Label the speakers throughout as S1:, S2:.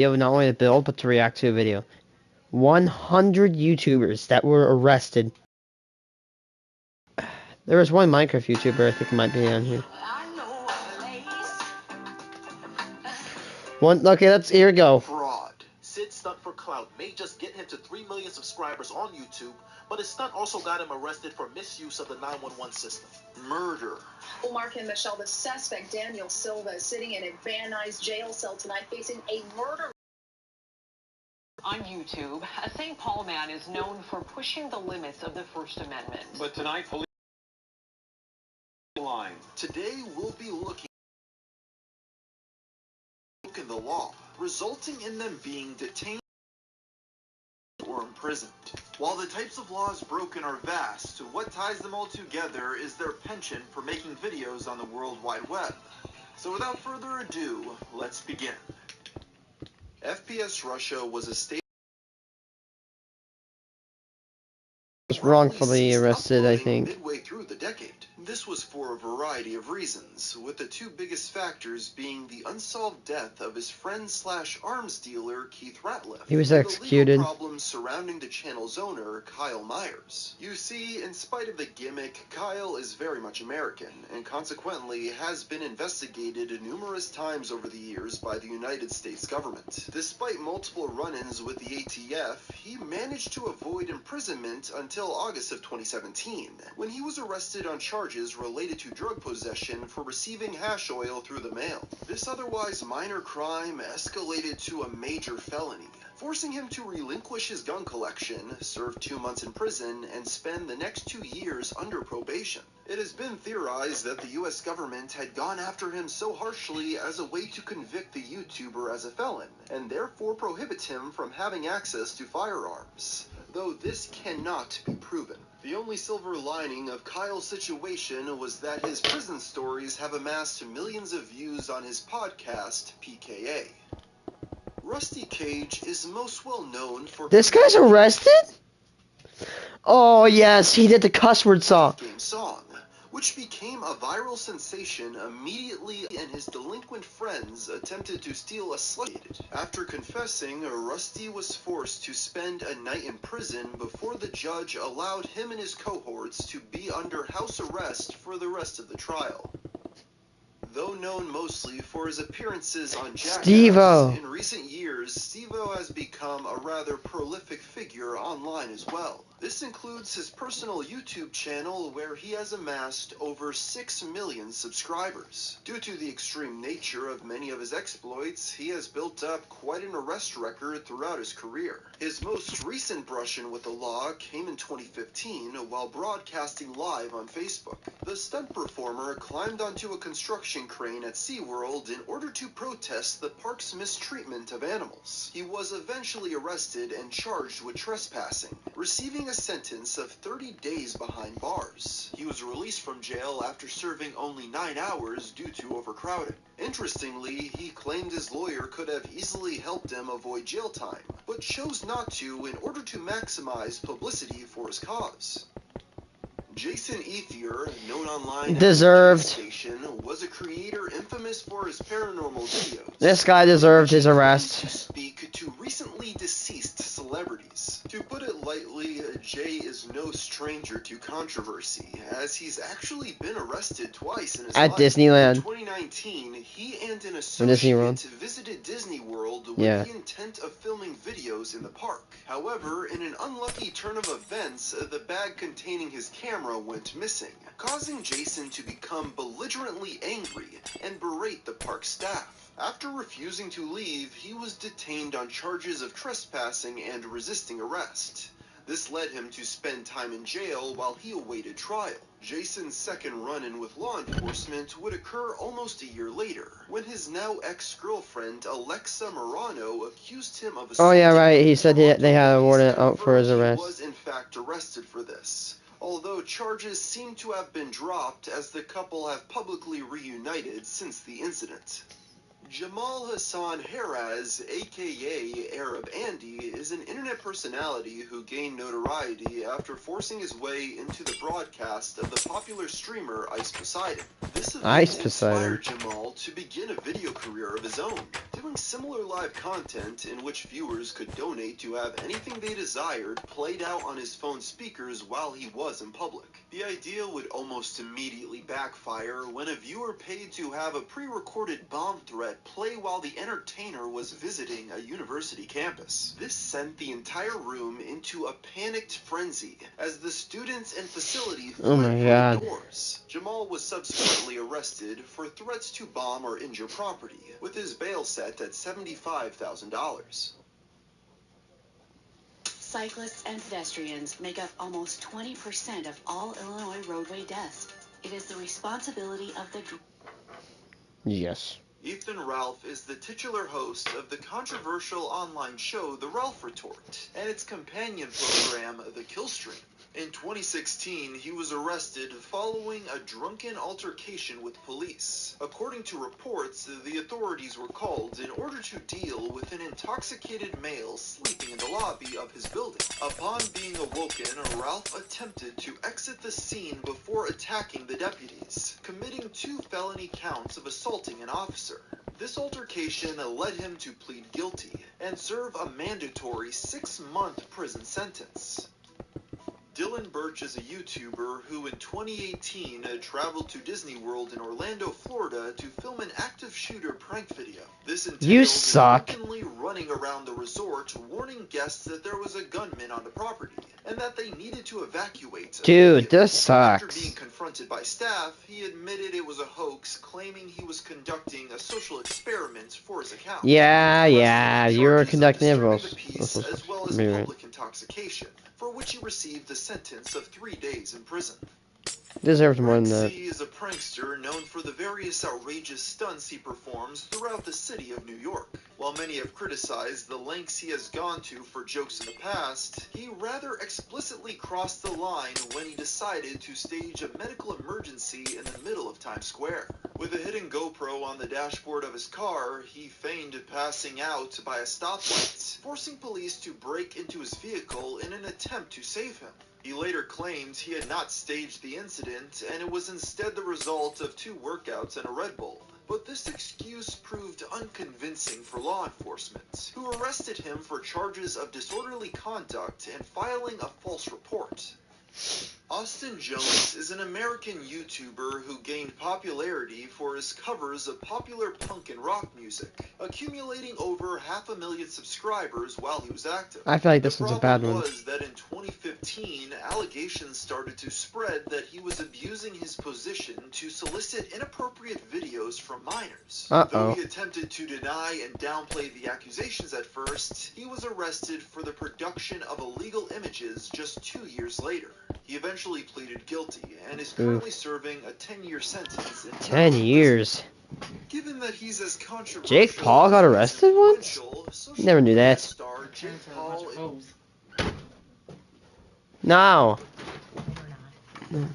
S1: video, not only to build, but to react to a video. 100 YouTubers that were arrested. There was one Minecraft YouTuber, I think it might be on here. Here we go.
S2: Fraud. Sid's stunt for clout may just get him to 3 million subscribers on YouTube, but his stunt also got him arrested for misuse of the 911 system. Murder.
S3: Mark and Michelle, the suspect, Daniel Silva, is sitting in a Van Nuys jail cell tonight facing a murder.
S4: On YouTube, a St. Paul man is known for pushing the limits of the First Amendment.
S2: But tonight, police line. Today, we'll be looking at the law, resulting in them being detained or imprisoned. While the types of laws broken are vast, what ties them all together is their penchant for making videos on the World Wide Web. So without further ado, let's begin. FPS Russia was a state
S1: wrongfully arrested, I think.
S2: Midway through the decade. This was for a variety of reasons, with the two biggest factors being the unsolved death of his friend/arms dealer Keith Ratliff.
S1: He was executed.
S2: And the legal problems surrounding the channel's owner, Kyle Myers. You see, in spite of the gimmick, Kyle is very much American, and consequently has been investigated numerous times over the years by the United States government. Despite multiple run-ins with the ATF, he managed to avoid imprisonment until August of 2017, when he was arrested on charges related to drug possession for receiving hash oil through the mail. This otherwise minor crime escalated to a major felony, forcing him to relinquish his gun collection, serve 2 months in prison, and spend the next 2 years under probation. It has been theorized that the US government had gone after him so harshly as a way to convict the YouTuber as a felon, and therefore prohibit him from having access to firearms, though this cannot be proven. The only silver lining of Kyle's situation was that his prison stories have amassed millions of views on his podcast, PKA. Rusty Cage is most well known for...
S1: This guy's arrested? Oh yes, he did the cuss word song.
S2: Which became a viral sensation immediately, and his delinquent friends attempted to steal a slush. After confessing, Rusty was forced to spend a night in prison before the judge allowed him and his cohorts to be under house arrest for the rest of the trial. Though known mostly for his appearances on Jackass, in recent years, Steve-O has become a rather prolific figure online as well. This includes his personal YouTube channel, where he has amassed over 6 million subscribers. Due to the extreme nature of many of his exploits, he has built up quite an arrest record throughout his career. His most recent brush-in with the law came in 2015 while broadcasting live on Facebook. The stunt performer climbed onto a construction crane at SeaWorld in order to protest the park's mistreatment of animals. He was eventually arrested and charged with trespassing, receiving a sentence of 30 days behind bars. He was released from jail after serving only 9 hours due to overcrowding. Interestingly, he claimed his lawyer could have easily helped him avoid jail time, but chose not to in order to maximize publicity for his cause. Jason Ethier, known online
S1: deserved.
S2: Station, was a creator infamous for his paranormal videos.
S1: This guy deserved his arrest.
S2: To speak to recently deceased celebrities. To put it lightly, Jay is no stranger to controversy, as he's actually been arrested twice in his life.
S1: At Disneyland.
S2: In 2019, he and an associate visited Disney World with the intent of filming videos in the park. However, in an unlucky turn of events, the bag containing his camera went missing, causing Jason to become belligerently angry and berate the park staff. After refusing to leave, he was detained on charges of trespassing and resisting arrest. This led him to spend time in jail while he awaited trial. Jason's second run-in with law enforcement would occur almost a year later, when his now ex-girlfriend Alexa Morano accused him of assaulting.
S1: Oh yeah, right. He said they had a warrant out for his arrest.
S2: He was in fact arrested for this, although charges seem to have been dropped as the couple have publicly reunited since the incident. Jamal Hassan Heraz, aka Arab Andy, is an internet personality who gained notoriety after forcing his way into the broadcast of the popular streamer Ice Poseidon. This event inspired Jamal to begin a video career of his own, doing similar live content in which viewers could donate to have anything they desired played out on his phone speakers while he was in public. The idea would almost immediately backfire when a viewer paid to have a pre-recorded bomb threat play while the entertainer was visiting a university campus. This sent the entire room into a panicked frenzy as the students and facility fled for the doors. Jamal was subsequently arrested for threats to bomb or injure property, with his bail set at $75,000.
S5: Cyclists and pedestrians make up almost 20% of all Illinois roadway deaths. It is the responsibility of the...
S1: Yes.
S2: Ethan Ralph is the titular host of the controversial online show The Ralph Retort and its companion program, The Killstream. In 2016, he was arrested following a drunken altercation with police. According to reports, the authorities were called in order to deal with an intoxicated male sleeping in the lobby of his building. Upon being awoken, Ralph attempted to exit the scene before attacking the deputies, committing 2 felony counts of assaulting an officer. This altercation led him to plead guilty and serve a mandatory 6-month prison sentence. Dylan Birch is a YouTuber who in 2018 traveled to Disney World in Orlando, Florida to film an active shooter prank video. This entails drunkenly running around the resort warning guests that there was a gunman on the property and that they needed to evacuate.
S1: Dude, this sucks.
S2: After being confronted by staff, he admitted it was a hoax, claiming he was conducting a social experiment for his account.
S1: Yeah, you were conducting it,
S2: as well as public intoxication, for which he received a sentence of 3 days in prison.
S1: Deserves more than that.
S2: He is a prankster known for the various outrageous stunts he performs throughout the city of New York. While many have criticized the lengths he has gone to for jokes in the past, he rather explicitly crossed the line when he decided to stage a medical emergency in the middle of Times Square. With a hidden GoPro on the dashboard of his car, he feigned passing out by a stoplight, forcing police to break into his vehicle in an attempt to save him. He later claimed he had not staged the incident, and it was instead the result of 2 workouts and a Red Bull. But this excuse proved unconvincing for law enforcement, who arrested him for charges of disorderly conduct and filing a false report. Austin Jones is an American YouTuber who gained popularity for his covers of popular punk and rock music, accumulating over 500,000 subscribers while he was active.
S1: I feel like this one's a bad one.
S2: The problem was that in 2015, allegations started to spread that he was abusing his position to solicit inappropriate videos from minors. Though he attempted to deny and downplay the accusations at first, he was arrested for the production of illegal images just 2 years later. He eventually pleaded guilty and is currently serving a 10-year sentence in
S1: 10 years.
S2: Given that he's as controversial
S1: Jake Paul got arrested once? Never knew that. No.
S2: In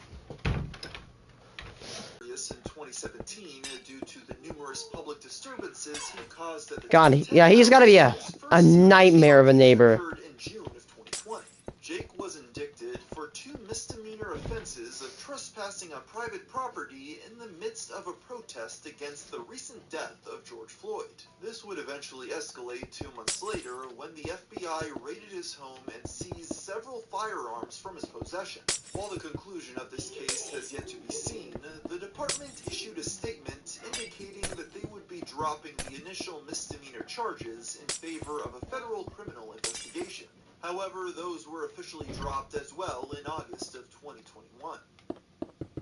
S2: 2017, due to the numerous public disturbances he caused at the
S1: God, yeah, he's got to be a nightmare of a neighbor.
S2: In June of 2020, Jake was indicted for 2 misdemeanor offenses of trespassing on private property in the midst of a protest against the recent death of George Floyd. This would eventually escalate 2 months later when the FBI raided his home and seized several firearms from his possession. While the conclusion of this case has yet to be seen, the department issued a statement indicating that they would be dropping the initial misdemeanor charges in favor of a federal criminal investigation. However, those were officially dropped as well in August of 2021.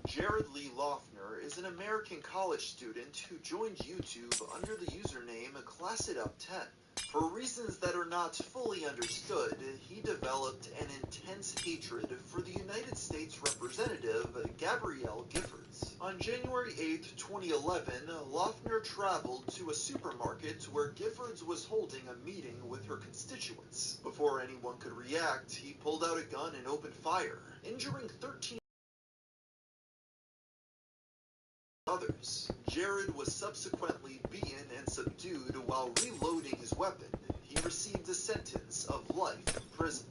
S2: Jared Lee Loeffner is an American college student who joined YouTube under the username ClassItUp10. For reasons that are not fully understood, he developed an intense hatred for the United States Representative Gabrielle Giffords. On January 8, 2011, Loeffner traveled to a supermarket where Giffords was holding a meeting with her constituents. Before anyone could react, he pulled out a gun and opened fire, injuring 13 others. Jared was subsequently beaten and subdued while reloading his weapon, he received a sentence of life in prison.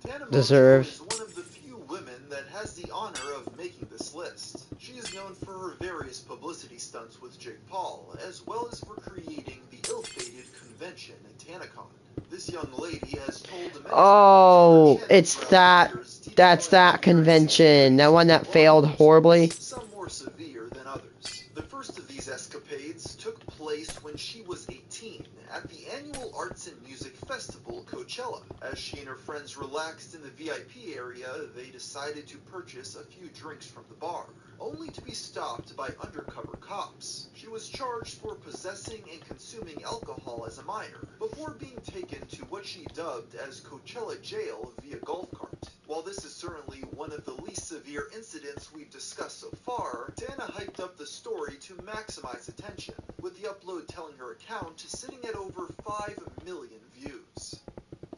S2: Tana Mongeau
S1: Deserved.
S2: is one of the few women that has the honor of making this list. She is known for her various publicity stunts with Jake Paul, as well as for creating the ill-fated convention at TanaCon. This young lady has told many
S1: Oh,
S2: people
S1: it's that. That's that convention. That one that failed horribly.
S2: some more severe than others. The first of these escapades took place when she was 18 at the annual Arts and Music Festival, Coachella. As she and her friends relaxed in the VIP area, they decided to purchase a few drinks from the bar, only to be stopped by undercover cops. She was charged for possessing and consuming alcohol as a minor, before being taken to what she dubbed as Coachella jail via golf cart. While this is certainly one of the least severe incidents we've discussed so far, Tana hyped up the story to maximize attention, with the upload telling her account sitting at over 5 million views.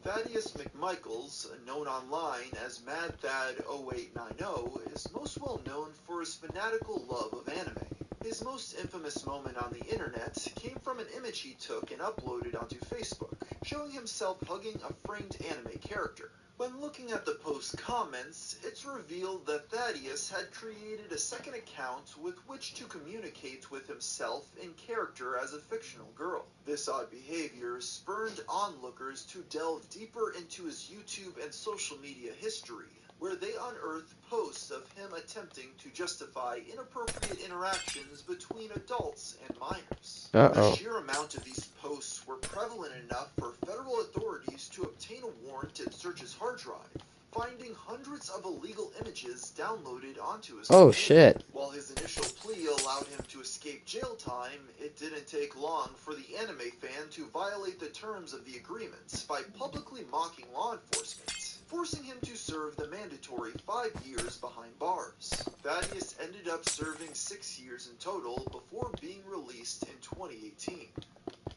S2: Thaddeus McMichaels, known online as MadThad0890, is most well known for his fanatical love of anime. His most infamous moment on the internet came from an image he took and uploaded onto Facebook, showing himself hugging a framed anime character. When looking at the post's comments, it's revealed that Thaddeus had created a second account with which to communicate with himself in character as a fictional girl. This odd behavior spurred onlookers to delve deeper into his YouTube and social media history, where they unearthed posts of him attempting to justify inappropriate interactions between adults and minors. The sheer amount of these posts were prevalent enough for federal authorities to obtain a warrant and search his hard drive, finding hundreds of illegal images downloaded onto his
S1: Oh,
S2: computer.
S1: shit.
S2: While his initial plea allowed him to escape jail time, it didn't take long for the anime fan to violate the terms of the agreement by publicly mocking law enforcement, forcing him to serve the mandatory 5 years behind bars. Thaddeus ended up serving 6 years in total before being released in 2018.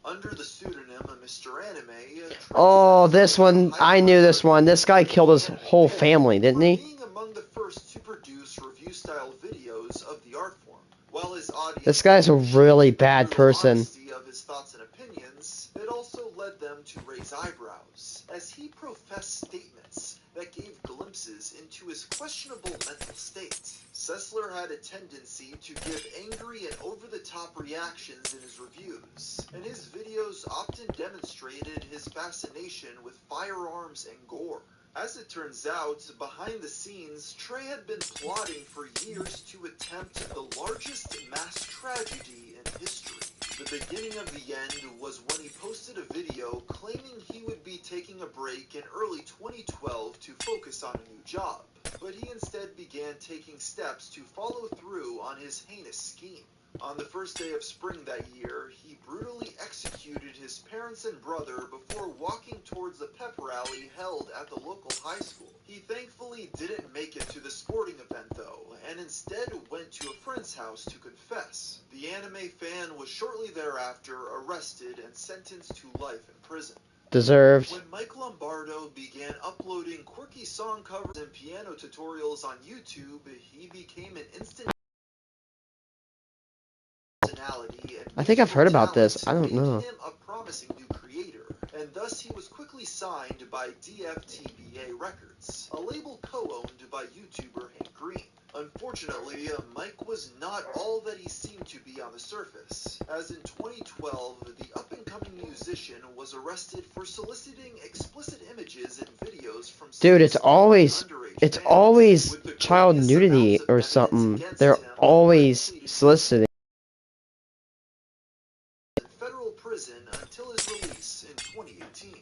S2: Under the pseudonym Mr. Anime,
S1: Oh, this one. I knew this one. This guy killed his whole family, didn't he?
S2: being among the first to produce review-style videos of the art form. While his audience
S1: This guy's a really bad person.
S2: honesty of his thoughts and opinions, it also led them to raise eyebrows, as he professed statements that gave glimpses into his questionable mental state. Sessler had a tendency to give angry and over-the-top reactions in his reviews, and his videos often demonstrated his fascination with firearms and gore. As it turns out, behind the scenes, Trey had been plotting for years to attempt the largest mass tragedy in history. The beginning of the end was when he posted a video claiming he would be taking a break in early 2012 to focus on a new job, but he instead began taking steps to follow through on his heinous scheme. On the first day of spring that year, he brutally executed his parents and brother before walking towards the pep rally held at the local high school. He thankfully didn't make it to the sporting event though, and instead went to a friend's house to confess. The anime fan was shortly thereafter arrested and sentenced to life in prison.
S1: Deserved.
S2: When Mike Lombardo began uploading quirky song covers and piano tutorials on YouTube, he became an instant personality, and
S1: I think I've heard about this. I don't
S2: made
S1: know.
S2: him a promising new creator, and thus he was quickly signed by DFTBA Records, a label co-owned by YouTuber Hank Green. Unfortunately, Mike was not all that he seemed to be on the surface, as in 2012, the up-and-coming musician was arrested for soliciting explicit images and videos from
S1: Dude, it's always
S2: underage fans, with the
S1: child
S2: copious
S1: nudity
S2: amounts of
S1: or
S2: evidence
S1: something.
S2: against
S1: They're
S2: him
S1: always
S2: likely
S1: soliciting.
S2: in federal prison until his release in 2018.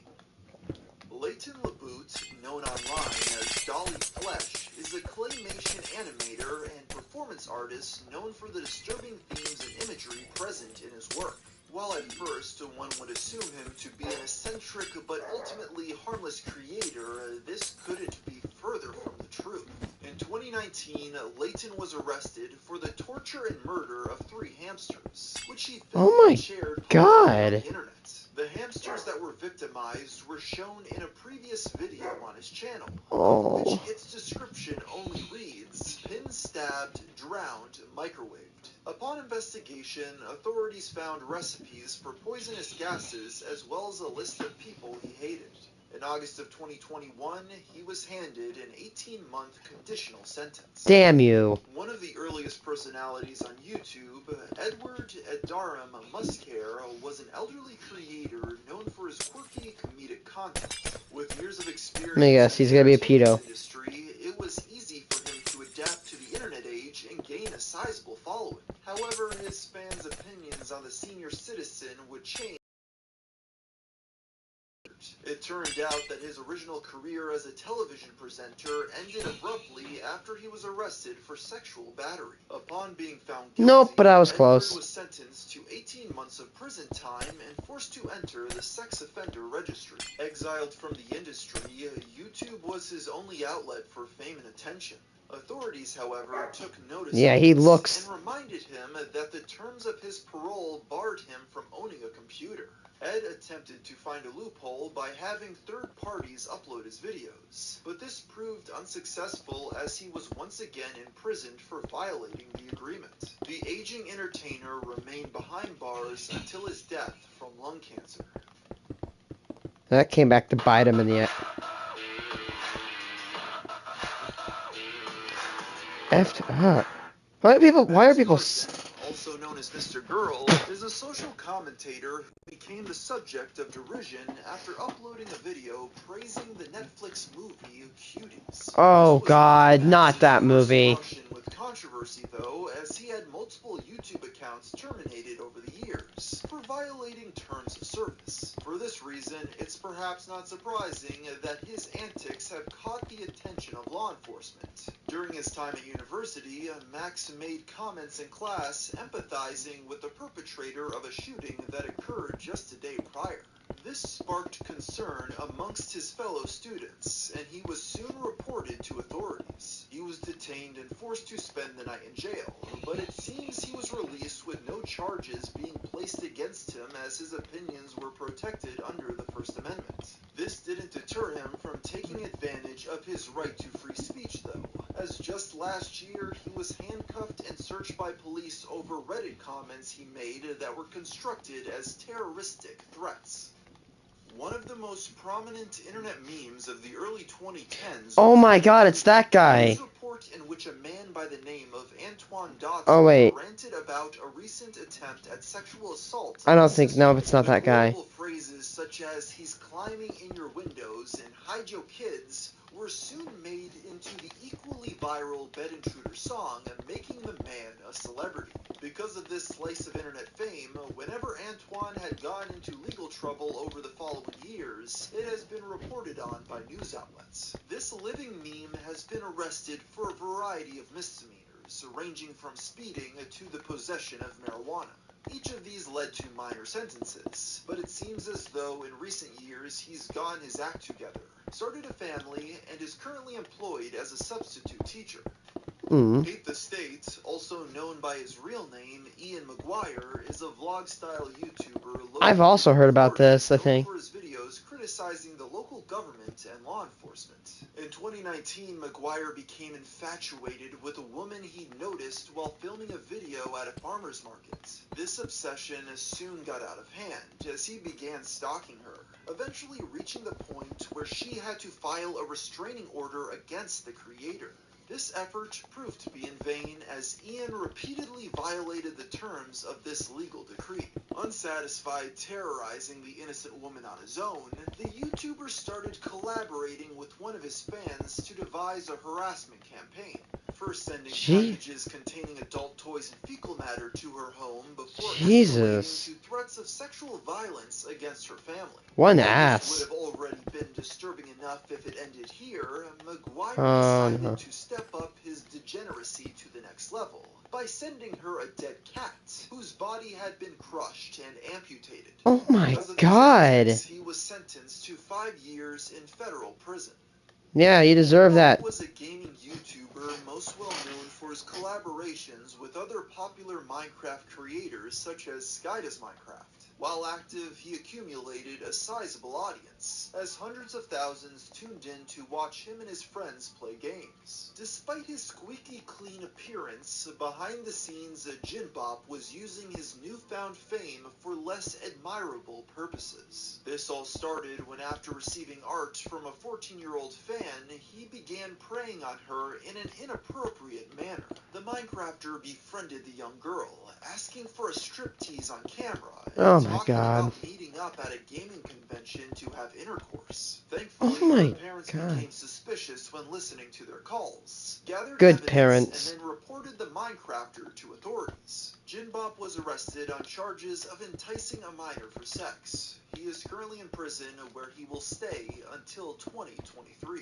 S2: Leighton LaBoot, known online as Dolly Flesh, is a claymation animator and performance artist known for the disturbing themes and imagery present in his work. While at first one would assume him to be an eccentric but ultimately harmless creator, this couldn't be further from the truth. In 2019, Leighton was arrested for the torture and murder of 3 hamsters, which he filmed
S1: Oh my
S2: and shared
S1: God.
S2: publicly on the internet. The hamsters that were victimized were shown in a previous video on his channel,
S1: Oh.
S2: which its description only reads, "Pin stabbed, drowned, microwave." Upon investigation, authorities found recipes for poisonous gases as well as a list of people he hated. In August of 2021, he was handed an 18-month conditional sentence.
S1: Damn you.
S2: One of the earliest personalities on YouTube, Edward Edaram Muscare, was an elderly creator known for his quirky comedic content. With years of experience
S1: Let me guess, he's gonna be a
S2: in the entertainment
S1: pedo.
S2: industry, it was easy for him to adapt to the internet age and gain a sizable following. However, his fans' opinions on the senior citizen would change. It turned out that his original career as a television presenter ended abruptly after he was arrested for sexual battery. Upon being found guilty,
S1: Nope, but I was
S2: Edward
S1: close.
S2: was sentenced to 18 months of prison time and forced to enter the sex offender registry. Exiled from the industry, YouTube was his only outlet for fame and attention. Authorities, however, took notice
S1: Yeah,
S2: of
S1: he
S2: this
S1: looks...
S2: and reminded him that the terms of his parole barred him from owning a computer. Ed attempted to find a loophole by having third parties upload his videos, but this proved unsuccessful as he was once again imprisoned for violating the agreement. The aging entertainer remained behind bars until his death from lung cancer.
S1: That came back to bite him in the end. Why are people...
S2: Also known as Mr. Girl, is a social commentator who became the subject of derision after uploading a video praising the Netflix movie Cuties.
S1: Oh
S2: This was
S1: God,
S2: not
S1: not that
S2: first
S1: movie.
S2: function with controversy though, as he had multiple YouTube accounts terminated over the years for violating terms of service. For this reason, it's perhaps not surprising that his antics have caught the attention of law enforcement. During his time at university, Max made comments in class empathizing with the perpetrator of a shooting that occurred just a day prior. This sparked concern amongst his fellow students, and he was soon reported to authorities. He was detained and forced to spend the night in jail, but it seems he was released with no charges being placed against him as his opinions were protected under the First Amendment. This didn't deter him from taking advantage of his right to free speech though, as just last year he was handcuffed and searched by police over Reddit comments he made that were constructed as terroristic threats. One of the most prominent internet memes of the early 2010s.
S1: Oh my God, it's that guy.
S2: Was a report in which a man by the name of Antoine Dodson ranted about a recent attempt at sexual assault.
S1: I don't think, no, it's not that guy.
S2: Phrases such as "he's climbing in your windows" and "hide your kids" were soon made into the equally viral Bed Intruder song, making the man a celebrity. Because of this slice of internet fame, whenever Antoine had gotten into legal trouble over the following years, it has been reported on by news outlets. This living meme has been arrested for a variety of misdemeanors, ranging from speeding to the possession of marijuana. Each of these led to minor sentences, but it seems as though in recent years he's gotten his act together, started a family, and is currently employed as a substitute teacher. Hate the State, also known by his real name, Ian McGuire, is a vlog-style YouTuber.
S1: I've also heard about this, I think.
S2: For his videos criticizing the local government and law enforcement. In 2019, McGuire became infatuated with a woman he noticed while filming a video at a farmer's market. This obsession soon got out of hand as he began stalking her, eventually reaching the point where she had to file a restraining order against the creator. This effort proved to be in vain as Ian repeatedly violated the terms of this legal decree. Unsatisfied terrorizing the innocent woman on his own, the YouTuber started collaborating with one of his fans to devise a harassment campaign. First sending packages containing adult toys and fecal matter to her home before escalating to threats of sexual violence against her family.
S1: One ass.
S2: Would have already been disturbing enough if it ended here. McGuire decided to step up his degeneracy to the next level by sending her a dead cat whose body had been crushed and amputated.
S1: Oh my God.
S2: He was sentenced to 5 years in federal prison.
S1: Yeah, you deserve that.
S2: Was a gaming YouTuber most well known for his collaborations with other popular Minecraft creators such as SkyDoesMinecraft. While active, he accumulated a sizable audience, as hundreds of thousands tuned in to watch him and his friends play games. Despite his squeaky clean appearance, behind the scenes, Jinbop was using his newfound fame for less admirable purposes. This all started when, after receiving art from a 14-year-old fan, he began preying on her in an inappropriate manner. The Minecrafter befriended the young girl, asking for a striptease on camera,
S1: Oh my
S2: talking
S1: God.
S2: about meeting up at a gaming convention to have intercourse. Thankfully,
S1: Oh my
S2: her parents
S1: God.
S2: became suspicious when listening to their calls, gathered
S1: Good
S2: evidence,
S1: parents.
S2: and then reported the Minecrafter to authorities. Jinbop was arrested on charges of enticing a minor for sex. He is currently in prison where he will stay until 2023.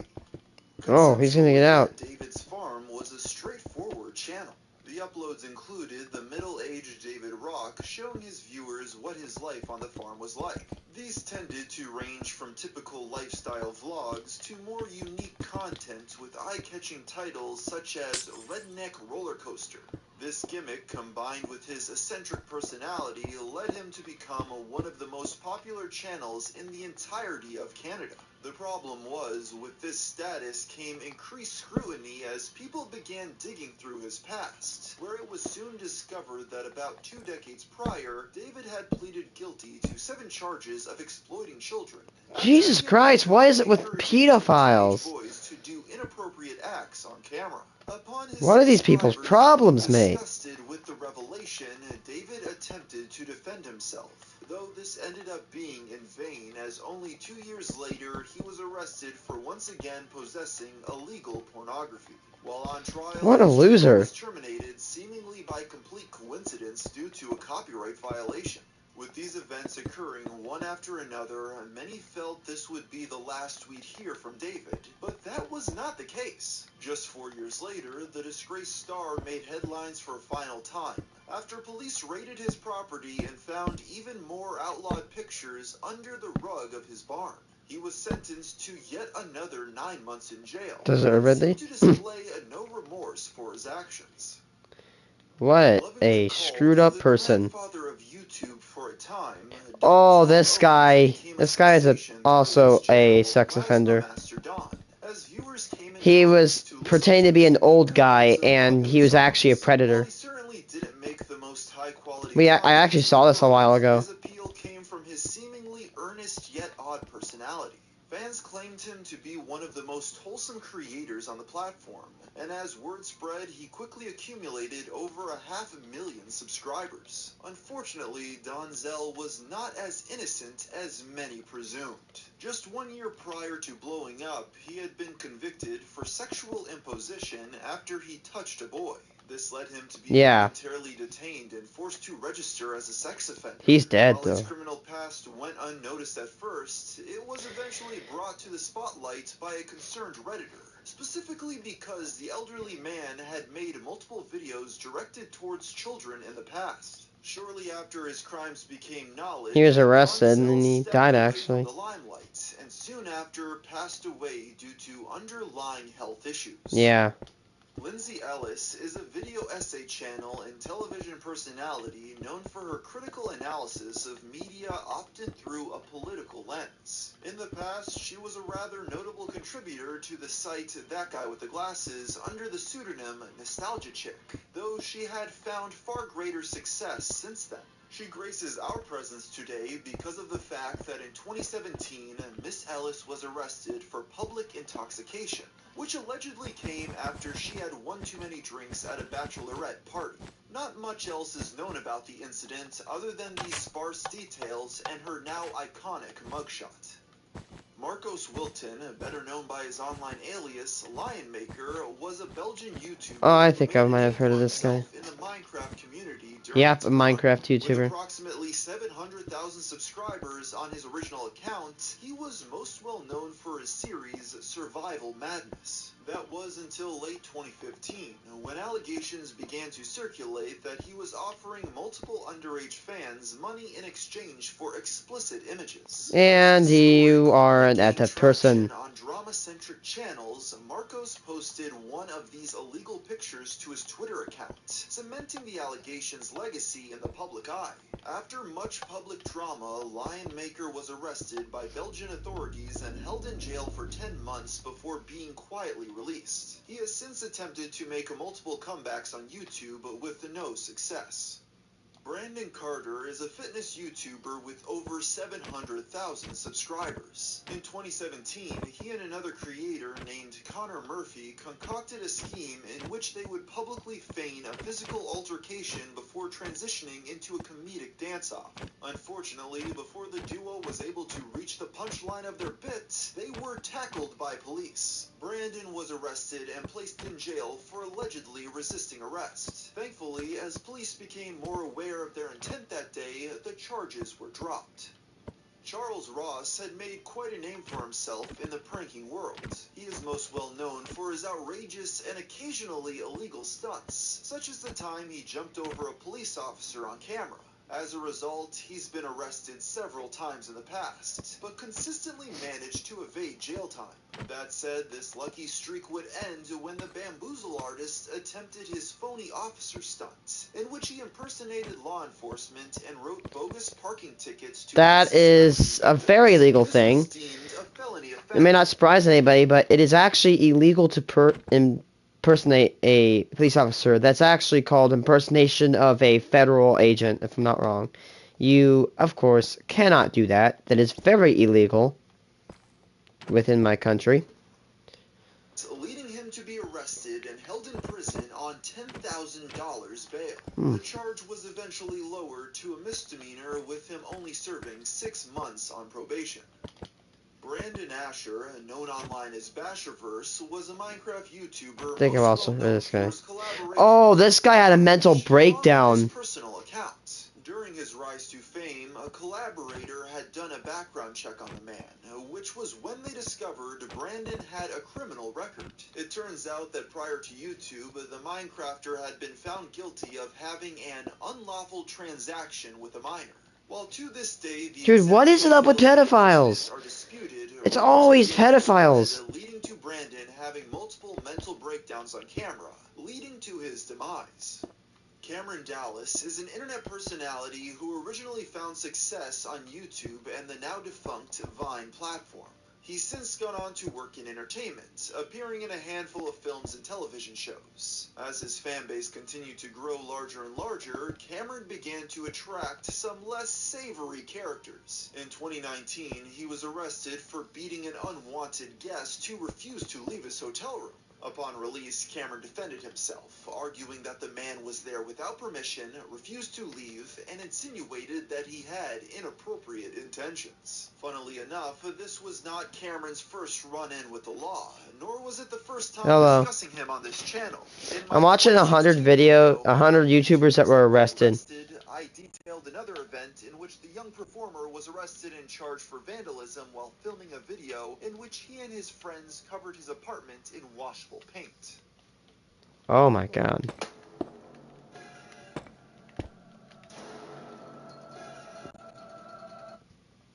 S1: Oh, he's gonna get out.
S2: David's Farm was a straightforward channel. The uploads included the middle-aged David Rock showing his viewers what his life on the farm was like. These tended to range from typical lifestyle vlogs to more unique content with eye-catching titles such as Redneck Roller Coaster. This gimmick, combined with his eccentric personality, led him to become one of the most popular channels in the entirety of Canada. The problem was, with this status came increased scrutiny as people began digging through his past, where it was soon discovered that about 2 decades prior, David had pleaded guilty to 7 charges of exploiting children.
S1: Jesus Christ, why is it with pedophiles?
S2: Boys to do inappropriate acts on camera. Upon his
S1: What are these people's
S2: subscribers
S1: problems,
S2: being
S1: mate?
S2: disgusted with the revelation, David attempted to defend himself, though this ended up being in vain, as only 2 years later he was arrested for once again possessing illegal pornography. While on trial,
S1: What a
S2: his
S1: loser.
S2: channel was terminated seemingly by complete coincidence due to a copyright violation. With these events occurring one after another, many felt this would be the last we'd hear from David, but that was not the case. Just 4 years later, the disgraced star made headlines for a final time, after police raided his property and found even more outlawed pictures under the rug of his barn. He was sentenced to yet another 9 months in jail,
S1: Deservedly.
S2: but seemed to display no remorse for his actions.
S1: What a screwed up person. Oh, this guy is also a sex offender. He was pretending to be an old guy, and he was actually a predator. I actually saw this a while ago.
S2: His appeal came from his seemingly earnest yet odd personality. Fans claimed him to be one of the most wholesome creators on the platform, and as word spread, he quickly accumulated over 500,000 subscribers. Unfortunately, Donzel was not as innocent as many presumed. Just 1 year prior to blowing up, he had been convicted for sexual imposition after he touched a boy. This led him to be voluntarily detained and forced to register as a sex offender.
S1: He's dead,
S2: While
S1: though.
S2: his criminal past went unnoticed at first, it was eventually brought to the spotlight by a concerned Redditor, specifically because the elderly man had made multiple videos directed towards children in the past. Shortly after his crimes became knowledge,
S1: He was arrested, and he
S2: stepped
S1: died,
S2: away
S1: actually.
S2: from the limelight, and soon after passed away due to underlying health issues.
S1: Yeah.
S2: Lindsay Ellis is a video essay channel and television personality known for her critical analysis of media often through a political lens. In the past, she was a rather notable contributor to the site That Guy with the Glasses under the pseudonym Nostalgia Chick, though she had found far greater success since then. She graces our presence today because of the fact that in 2017, Miss Ellis was arrested for public intoxication, which allegedly came after she had one too many drinks at a bachelorette party. Not much else is known about the incident other than these sparse details and her now iconic mugshot. Marcos Wilton, better known by his online alias Lionmaker, was a Belgian YouTuber.
S1: Oh, I think I might have heard of this guy.
S2: In the Minecraft community during
S1: Yep,
S2: its
S1: a
S2: time.
S1: Minecraft
S2: With
S1: YouTuber.
S2: approximately 700,000 subscribers on his original account, he was most well known for his series Survival Madness. That was until late 2015, when allegations began to circulate that he was offering multiple underage fans money in exchange for explicit images.
S1: And
S2: This story
S1: you are an
S2: gained
S1: that person.
S2: traction on drama drama-centric channels, Marcos posted one of these illegal pictures to his Twitter account, cementing the allegation's legacy in the public eye. After much public drama, Lion Maker was arrested by Belgian authorities and held in jail for 10 months before being quietly released. He has since attempted to make multiple comebacks on YouTube with no success. Brandon Carter is a fitness YouTuber with over 700,000 subscribers. In 2017, he and another creator named Connor Murphy concocted a scheme in which they would publicly feign a physical altercation before transitioning into a comedic dance-off. Unfortunately, before the duo was able to reach the punchline of their bit, they were tackled by police. Brandon was arrested and placed in jail for allegedly resisting arrest. Thankfully, as police became more aware of their intent that day, the charges were dropped. Charles Ross had made quite a name for himself in the pranking world. He is most well known for his outrageous and occasionally illegal stunts, such as the time he jumped over a police officer on camera. As a result, he's been arrested several times in the past, but consistently managed to evade jail time. That said, this lucky streak would end when the Bamboozle artist attempted his phony officer stunt, in which he impersonated law enforcement and wrote bogus parking tickets to...
S1: That is a very illegal thing. It may not surprise anybody, but it is actually illegal to impersonate a police officer. That's actually called impersonation of a federal agent, if I'm not wrong. You, of course, cannot do that. That is very illegal within my country.
S2: Leading him to be arrested and held in prison on $10,000 bail. The charge was eventually lowered to a misdemeanor, with him only serving 6 months on probation. Brandon Asher, known online as Basherverse, was a Minecraft YouTuber.
S1: I think I've also heard this guy. Oh, this guy had a mental breakdown.
S2: Personal account. During his rise to fame, a collaborator had done a background check on the man, which was when they discovered Brandon had a criminal record. It turns out that prior to YouTube, the Minecrafter had been found guilty of having an unlawful transaction with a minor. While to this day,
S1: dude, what is it up with pedophiles? It's always pedophiles.
S2: Leading to Brandon having multiple mental breakdowns on camera, leading to his demise. Cameron Dallas is an internet personality who originally found success on YouTube and the now defunct Vine platform. He's since gone on to work in entertainment, appearing in a handful of films and television shows. As his fanbase continued to grow larger and larger, Cameron began to attract some less savory characters. In 2019, he was arrested for beating an unwanted guest who refused to leave his hotel room. Upon release, Cameron defended himself, arguing that the man was there without permission, refused to leave, and insinuated that he had inappropriate intentions. Funnily enough, this was not Cameron's first run-in with the law, nor was it the first time discussing him on this channel.
S1: I'm watching 100 YouTubers that were arrested.
S2: I detailed another event in which the young performer was arrested and charged for vandalism while filming a video in which he and his friends covered his apartment in washable paint.
S1: Oh my god.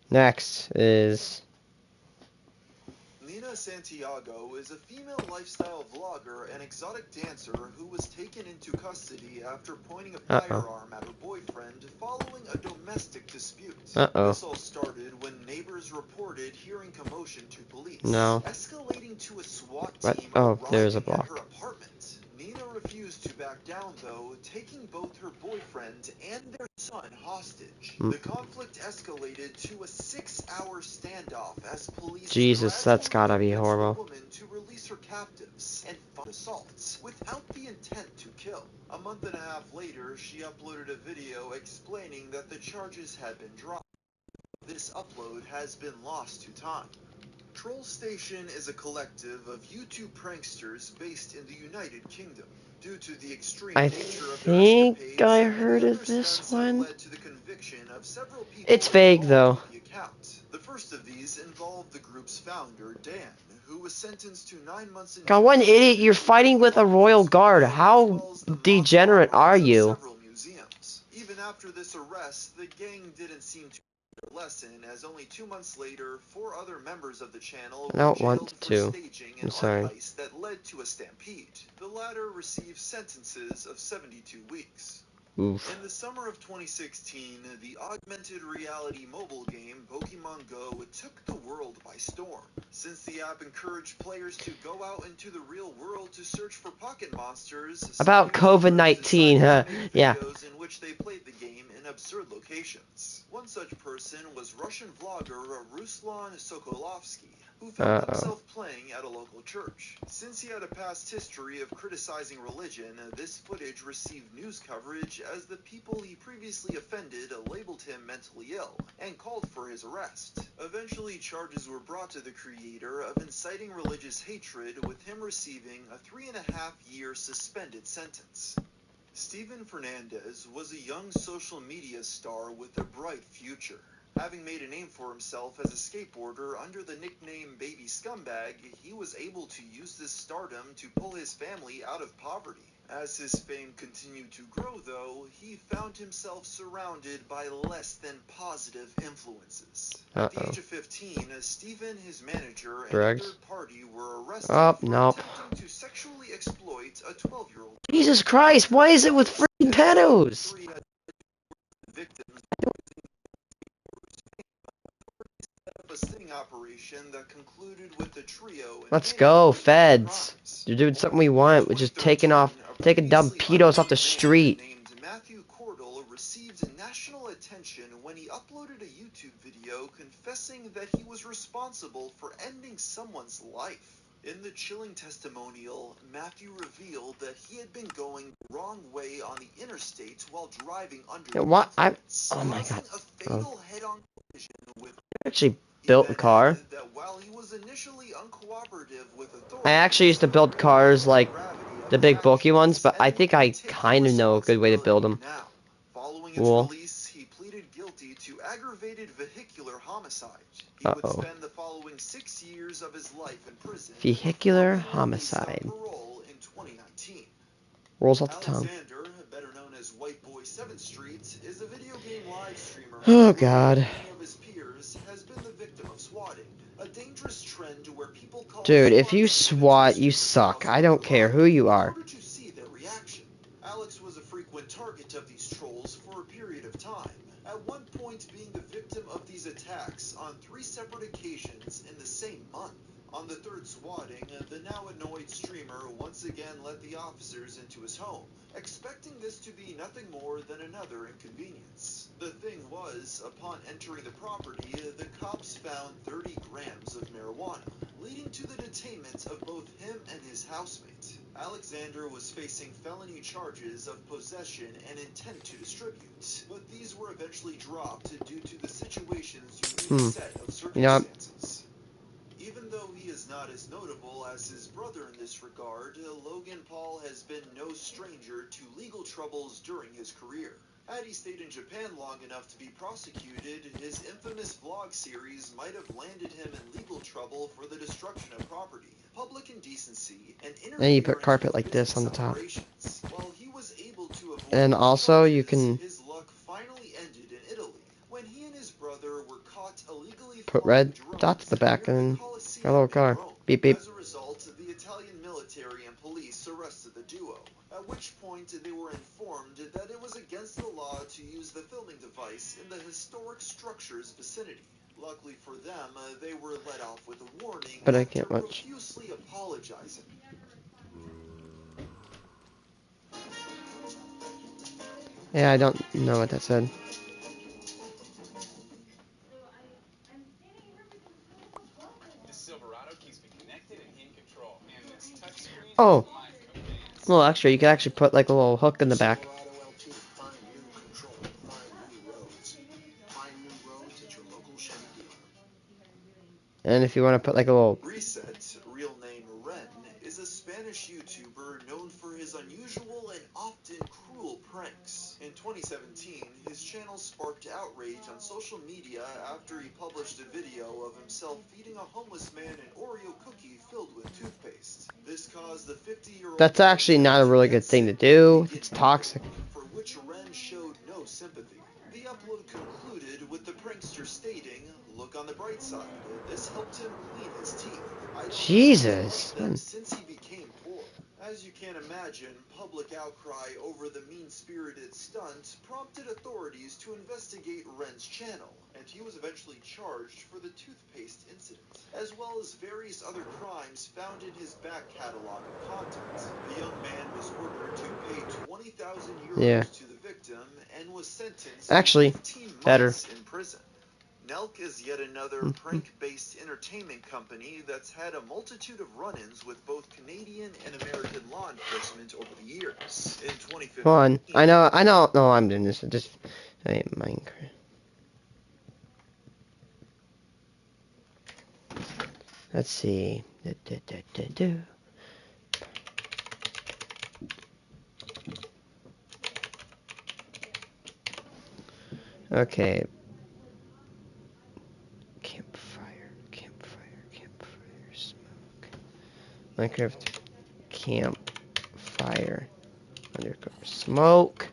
S1: Next is...
S2: Nina Santiago is a female lifestyle vlogger and exotic dancer who was taken into custody after pointing a firearm at her boyfriend following a domestic dispute. This all started when neighbors reported hearing commotion to police, escalating to a SWAT team
S1: there's a
S2: arriving at her
S1: block.
S2: apartment. Nina refused to back down, though, taking both her boyfriend and their son hostage. The conflict escalated to a 6-hour standoff as police...
S1: Jesus, that's gotta be horrible.
S2: ...woman to release her captives and fund assaults without the intent to kill. A month and a half later, she uploaded a video explaining that the charges had been dropped. This upload has been lost to time. Troll Station is a collective of YouTube pranksters based in the United Kingdom. Due to the extreme nature of their escapades,
S1: I heard of this one.
S2: led to the conviction of several people
S1: It's vague though.
S2: the account. The first of these involved the group's founder, Dan, who was sentenced to 9 months in
S1: God, what an idiot! You're fighting with a royal guard. How degenerate are you?
S2: several museums. Even after this arrest, the gang didn't seem to lesson, as only 2 months later, 4 other members of the channel
S1: I
S2: were
S1: don't
S2: jailed
S1: want
S2: for
S1: to.
S2: staging
S1: I'm
S2: an
S1: sorry.
S2: art heist that led to a stampede. The latter received sentences of 72 weeks.
S1: Oof.
S2: In the summer of 2016, the augmented reality mobile game Pokemon Go took the world by storm. Since the app encouraged players to go out into the real world to search for pocket monsters,
S1: About
S2: some YouTubers
S1: COVID-19,
S2: decided
S1: huh?
S2: to make
S1: Yeah.
S2: videos in which they played the game in absurd locations. One such person was Russian vlogger Ruslan Sokolovsky, who filmed himself playing at a local church. Since he had a past history of criticizing religion, this footage received news coverage as the people he previously offended labeled him mentally ill and called for his arrest. Eventually, charges were brought to the creator of inciting religious hatred, with him receiving a 3.5-year suspended sentence. Steven Fernandez was a young social media star with a bright future. Having made a name for himself as a skateboarder under the nickname Baby Scumbag, he was able to use this stardom to pull his family out of poverty. As his fame continued to grow, though, he found himself surrounded by less than positive influences. At the age of 15, Steven, his manager, and a third party were arrested for attempting to sexually exploit a 12-year-old.
S1: Jesus Christ, why is it with freaking pedos?
S2: Victims a sting operation that concluded with the trio.
S1: Let's go, feds. You're doing something we want, which is taking dumb pedos off the street.
S2: Named Matthew Cordell received national attention when he uploaded a YouTube video confessing that he was responsible for ending someone's life. In the chilling testimonial, Matthew revealed that he had been going the wrong way on the interstate while driving under the influence,
S1: oh my god.
S2: causing a fatal head-on collision with
S1: Actually built a car. I actually used to build cars like the big bulky ones, but I think I kind of know a good way to build them.
S2: Following its release, he pleaded guilty to aggravated vehicular homicide. He would spend the following 6 years of his life in prison.
S1: Vehicular homicide.
S2: Parole in 2019.
S1: Rolls off the tongue.
S2: Alexander, better known as White Boy 7th Street, is a video game live streamer.
S1: Oh god.
S2: Of his peers has been the victim of swatting, a dangerous trend where people call
S1: Dude, if you swat, you suck. I don't care who you are.
S2: in order to see their reaction. Alex was a frequent target of these trolls for a period of time, at one point being the victim of these attacks on 3 separate occasions in the same month. On the third swatting, the now annoyed streamer once again let the officers into his home, expecting this to be nothing more than another inconvenience. The thing was, upon entering the property, the cops found 30 grams of marijuana, leading to the detainment of both him and his housemate. Alexander was facing felony charges of possession and intent to distribute, but these were eventually dropped due to the situation's unique set of circumstances. Even though he is not as notable as his brother in this regard, Logan Paul has been no stranger to legal troubles during his career. Had he stayed in Japan long enough to be prosecuted, his infamous vlog series might have landed him in legal trouble for the destruction of property, public indecency, and
S1: you put carpet like this on the top.
S2: While he was able to avoid
S1: and also you can
S2: his luck finally ended in Italy when he and his brother were caught illegally
S1: put red dots at the back and a little car. Beep beep.
S2: As a result, the Italian military and police arrested the duo, at which point they were informed that it was against the law to use the filming device in the historic structure's vicinity. Luckily for them, they were let off with a warning
S1: But I
S2: after
S1: can't much.
S2: profusely apologizing.
S1: Yeah, I don't know what that said. Oh, a little extra. You could actually put like a little hook in the back. And if you want to put like a little...
S2: Reset, real name Ren, is a Spanish YouTuber known for his unusual and often cruel pranks. In 2017, his channel sparked outrage on social media after he published a video of himself feeding a homeless man an Oreo cookie filled with toothpaste. This caused the 50-year-old...
S1: That's actually not a really good thing to do. It's toxic.
S2: For which Ren showed no sympathy. The upload concluded with the prankster after stating, "Look on the bright side. This helped him clean his teeth. I don't
S1: Jesus.
S2: them since he became poor." As you can imagine, public outcry over the mean-spirited stunt prompted authorities to investigate Ren's channel, and he was eventually charged for the toothpaste incident, as well as various other crimes found in his back catalog of content. The young man was ordered to pay 20,000 euros to the victim and was sentenced
S1: Actually,
S2: to 15
S1: better.
S2: months in prison. Nelk is yet another prank-based entertainment company that's had a multitude of run-ins with both Canadian and American law enforcement over the years. In 2015...
S1: Hold on. I know. No, I'm doing this. Just Minecraft. Let's see. Okay. Campfire, smoke. Minecraft campfire, undercover smoke,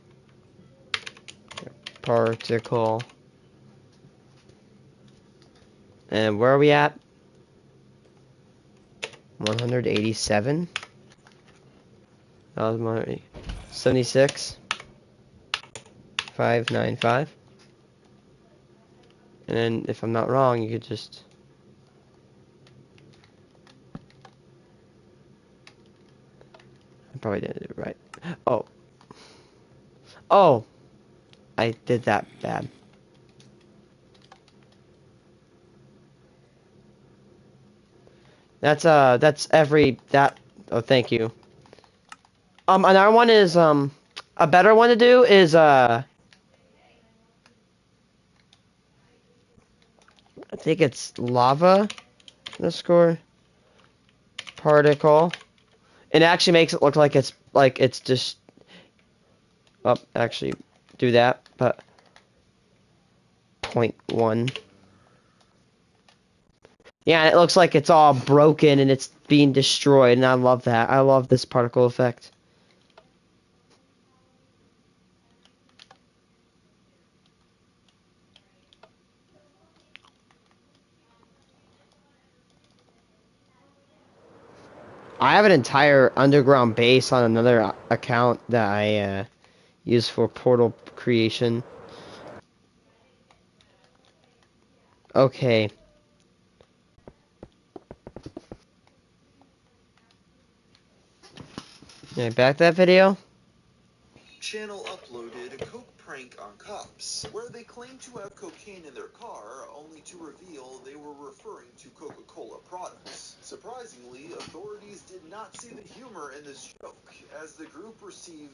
S1: particle. And where are we at? 187. That was my 76. 595. And then, if I'm not wrong, you could just... I probably didn't do it right. Oh. Oh! I did that bad. That's every... Oh, thank you. Another one is, a better one to do is, I think it's lava underscore particle. It actually makes it look like it's just. Oh, actually, do that, but 0.1. Yeah, it looks like it's all broken and it's being destroyed, and I love that. I love this particle effect. I have an entire underground base on another account that I use for portal creation. Okay. Can I back that video?
S2: Channel uploaded a coke prank on cops, where they claimed to have cocaine in their car, only to reveal they were referring to Coca-Cola products. Surprisingly, authorities did not see the humor in this joke, as the group received